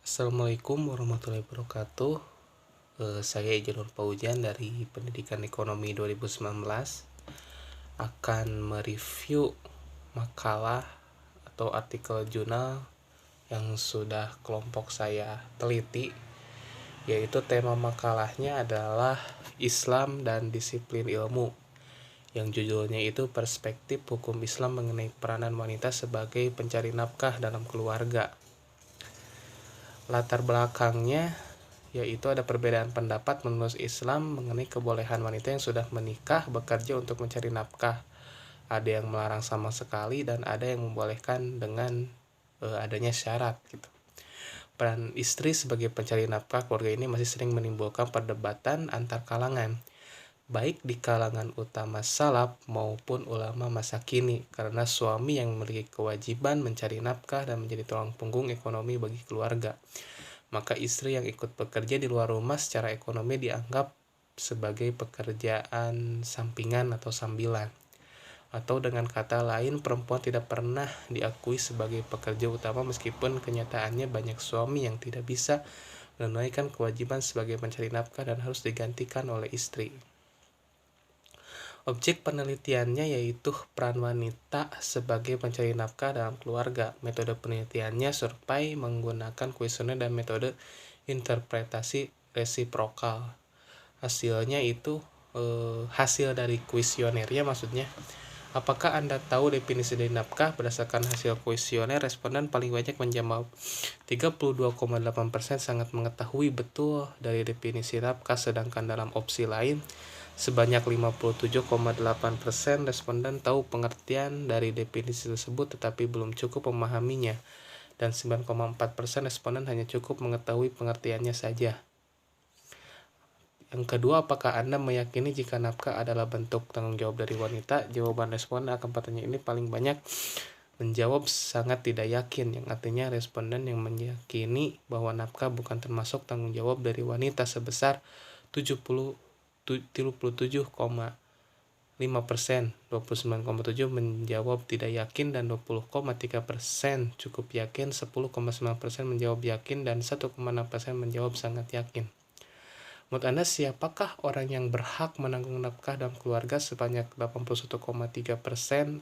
Assalamualaikum warahmatullahi wabarakatuh. Saya Ijanur Paujan dari Pendidikan Ekonomi 2019 akan mereview makalah atau artikel jurnal yang sudah kelompok saya teliti, yaitu tema makalahnya adalah Islam dan Disiplin Ilmu, yang judulnya itu Perspektif Hukum Islam Mengenai Peranan Wanita sebagai Pencari Nafkah dalam Keluarga. Latar belakangnya yaitu ada perbedaan pendapat menurut Islam mengenai kebolehan wanita yang sudah menikah bekerja untuk mencari nafkah. Ada yang melarang sama sekali dan ada yang membolehkan dengan adanya syarat gitu. Peran istri sebagai pencari nafkah keluarga ini masih sering menimbulkan perdebatan antar kalangan, baik di kalangan utama salaf maupun ulama masa kini, karena suami yang memiliki kewajiban mencari nafkah dan menjadi tulang punggung ekonomi bagi keluarga, maka istri yang ikut bekerja di luar rumah secara ekonomi dianggap sebagai pekerjaan sampingan atau sambilan. Atau dengan kata lain, perempuan tidak pernah diakui sebagai pekerja utama meskipun kenyataannya banyak suami yang tidak bisa menunaikan kewajiban sebagai pencari nafkah dan harus digantikan oleh istri. Objek penelitiannya yaitu peran wanita sebagai pencari nafkah dalam keluarga. Metode penelitiannya survei menggunakan kuesioner dan metode interpretasi resiprokal. Hasilnya itu hasil dari kuesionernya maksudnya. Apakah Anda tahu definisi dari nafkah? Berdasarkan hasil kuesioner, responden paling banyak menjawab 32,8% sangat mengetahui betul dari definisi nafkah, sedangkan dalam opsi lain sebanyak 57,8% responden tahu pengertian dari definisi tersebut tetapi belum cukup memahaminya, dan 9,4% responden hanya cukup mengetahui pengertiannya saja. Yang kedua, apakah Anda meyakini jika nafkah adalah bentuk tanggung jawab dari wanita? Jawaban responden akan pertanyaan ini paling banyak menjawab sangat tidak yakin, yang artinya responden yang meyakini bahwa nafkah bukan termasuk tanggung jawab dari wanita sebesar 37,5%, 29,7% menjawab tidak yakin, dan 20,3% cukup yakin, 10,9% menjawab yakin, dan 1,6% menjawab sangat yakin. Menurut Anda, siapakah orang yang berhak menanggung nafkah dalam keluarga? Sebanyak 81,3%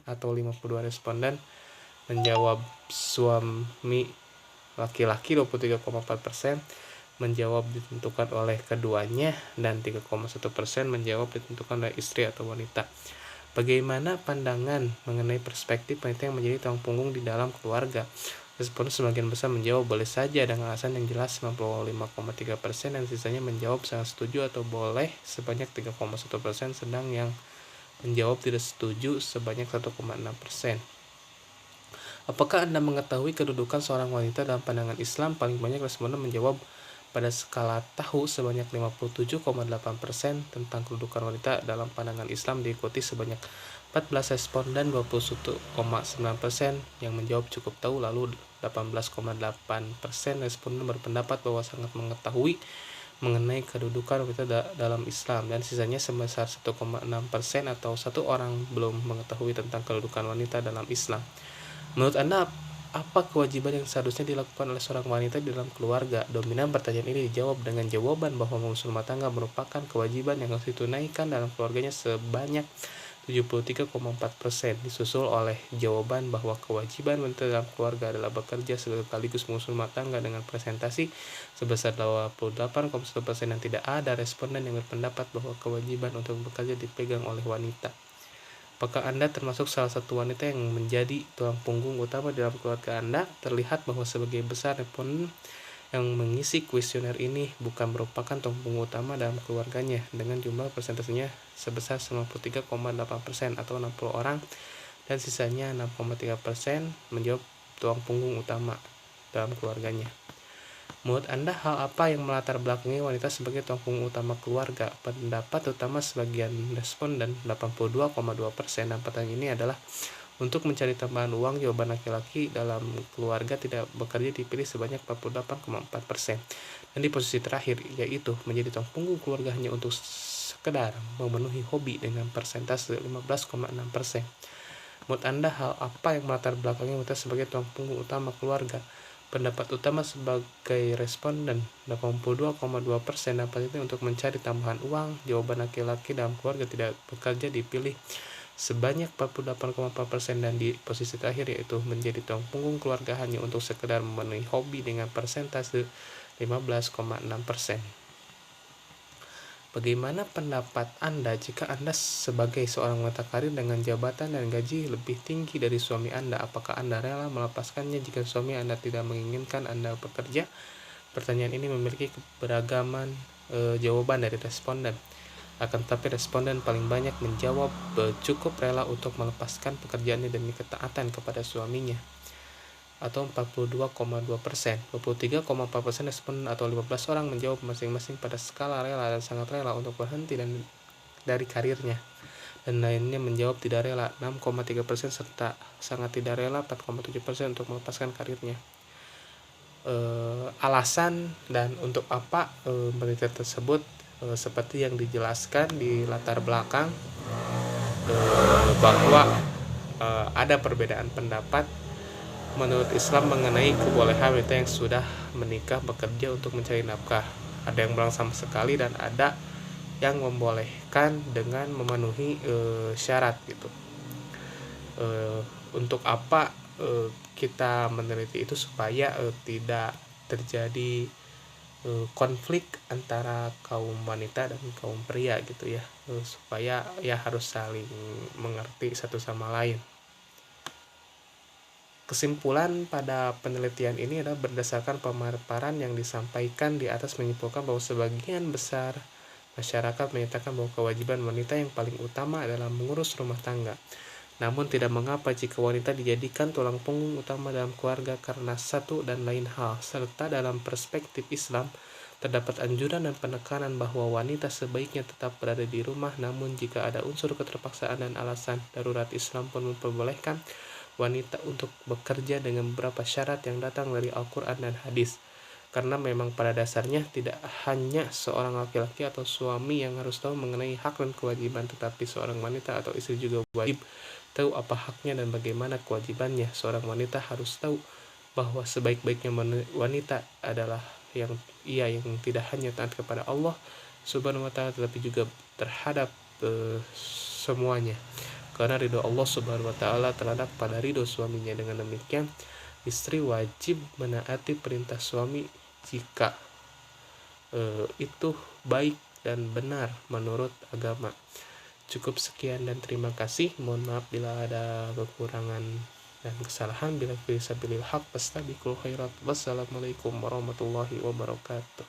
atau 52 responden menjawab suami laki-laki, 23,4% menjawab ditentukan oleh keduanya, dan 3,1% menjawab ditentukan oleh istri atau wanita. Bagaimana pandangan mengenai perspektif wanita yang menjadi tulang punggung di dalam keluarga? Responden sebagian besar menjawab boleh saja dengan alasan yang jelas 95,3%, dan sisanya menjawab sangat setuju atau boleh sebanyak 3,1%, sedang yang menjawab tidak setuju sebanyak 1,6%. Apakah Anda mengetahui kedudukan seorang wanita dalam pandangan Islam? Paling banyak responden menjawab pada skala tahu sebanyak 57,8% tentang kedudukan wanita dalam pandangan Islam, diikuti sebanyak 14 responden 21,9% yang menjawab cukup tahu, lalu 18,8% responden berpendapat bahwa sangat mengetahui mengenai kedudukan wanita dalam Islam, dan sisanya sebesar 1,6% atau satu orang belum mengetahui tentang kedudukan wanita dalam Islam. Menurut Anda, apa kewajiban yang seharusnya dilakukan oleh seorang wanita di dalam keluarga? Dominan pertanyaan ini dijawab dengan jawaban bahwa mengurus rumah tangga merupakan kewajiban yang harus ditunaikan dalam keluarganya sebanyak 73,4%, disusul oleh jawaban bahwa kewajiban wanita dalam keluarga adalah bekerja sekaligus mengurus rumah tangga dengan presentasi sebesar 28,1%, dan tidak ada responden yang berpendapat bahwa kewajiban untuk bekerja dipegang oleh wanita. Apakah Anda termasuk salah satu wanita yang menjadi tulang punggung utama dalam keluarga Anda? Terlihat bahwa sebagian besar responden yang mengisi kuesioner ini bukan merupakan tulang punggung utama dalam keluarganya, dengan jumlah persentasenya sebesar 93,8% atau 60 orang, dan sisanya 6,3% menjawab tulang punggung utama dalam keluarganya. Menurut Anda, hal apa yang melatar belakangi wanita sebagai tulang punggung utama keluarga? Pendapat utama sebagian responden 82,2%, dan pertanyaan ini adalah untuk mencari tambahan uang. Jawaban laki-laki dalam keluarga tidak bekerja dipilih sebanyak 48,4%. Dan di posisi terakhir, yaitu menjadi tulang punggung keluarga hanya untuk sekedar memenuhi hobi, dengan persentase 15,6%. Menurut Anda, hal apa yang melatar belakangi wanita sebagai tulang punggung utama keluarga? Pendapat utama sebagai responden 82,2% dapat itu untuk mencari tambahan uang. Jawaban laki-laki dalam keluarga tidak bekerja dipilih sebanyak 48,4%, dan di posisi terakhir yaitu menjadi tulang punggung keluarga hanya untuk sekedar memenuhi hobi dengan persentase 15,6%. Bagaimana pendapat Anda jika Anda sebagai seorang wanita karir dengan jabatan dan gaji lebih tinggi dari suami Anda? Apakah Anda rela melepaskannya jika suami Anda tidak menginginkan Anda bekerja? Pertanyaan ini memiliki keberagaman jawaban dari responden. Akan tetapi responden paling banyak menjawab cukup rela untuk melepaskan pekerjaannya demi ketaatan kepada suaminya, atau 42,2%. 23,4% responden atau 15 orang menjawab masing-masing pada skala rela dan sangat rela untuk berhenti dari karirnya, dan lainnya menjawab tidak rela 6,3%, serta sangat tidak rela 4,7% untuk melepaskan karirnya. Alasan dan untuk apa penelitian tersebut seperti yang dijelaskan di latar belakang, bahwa ada perbedaan pendapat menurut Islam mengenai kebolehan wanita yang sudah menikah bekerja untuk mencari nafkah. Ada yang bilang sama sekali, dan ada yang membolehkan dengan memenuhi syarat gitu. Untuk apa kita meneliti itu? Supaya tidak terjadi konflik antara kaum wanita dan kaum pria gitu ya, supaya ya harus saling mengerti satu sama lain. Kesimpulan pada penelitian ini adalah berdasarkan pemaparan yang disampaikan di atas menyimpulkan bahwa sebagian besar masyarakat menyatakan bahwa kewajiban wanita yang paling utama adalah mengurus rumah tangga. Namun tidak mengapa jika wanita dijadikan tulang punggung utama dalam keluarga karena satu dan lain hal, serta dalam perspektif Islam terdapat anjuran dan penekanan bahwa wanita sebaiknya tetap berada di rumah. Namun jika ada unsur keterpaksaan dan alasan darurat, Islam pun memperbolehkan wanita untuk bekerja dengan beberapa syarat yang datang dari Al-Quran dan hadis. Karena memang pada dasarnya tidak hanya seorang laki-laki atau suami yang harus tahu mengenai hak dan kewajiban, tetapi seorang wanita atau istri juga wajib tahu apa haknya dan bagaimana kewajibannya. Seorang wanita harus tahu bahwa sebaik-baiknya wanita adalah yang tidak hanya taat kepada Allah Subhanahu wa taala, tetapi juga terhadap semuanya. Karena ridho Allah Subhanahu wa taala terhadap pada ridho suaminya. Dengan demikian, istri wajib menaati perintah suami jika itu baik dan benar menurut agama. Cukup sekian dan terima kasih. Mohon maaf bila ada kekurangan dan kesalahan. Bila bisa bilil haq fastabiqul khairat. Wassalamualaikum warahmatullahi wabarakatuh.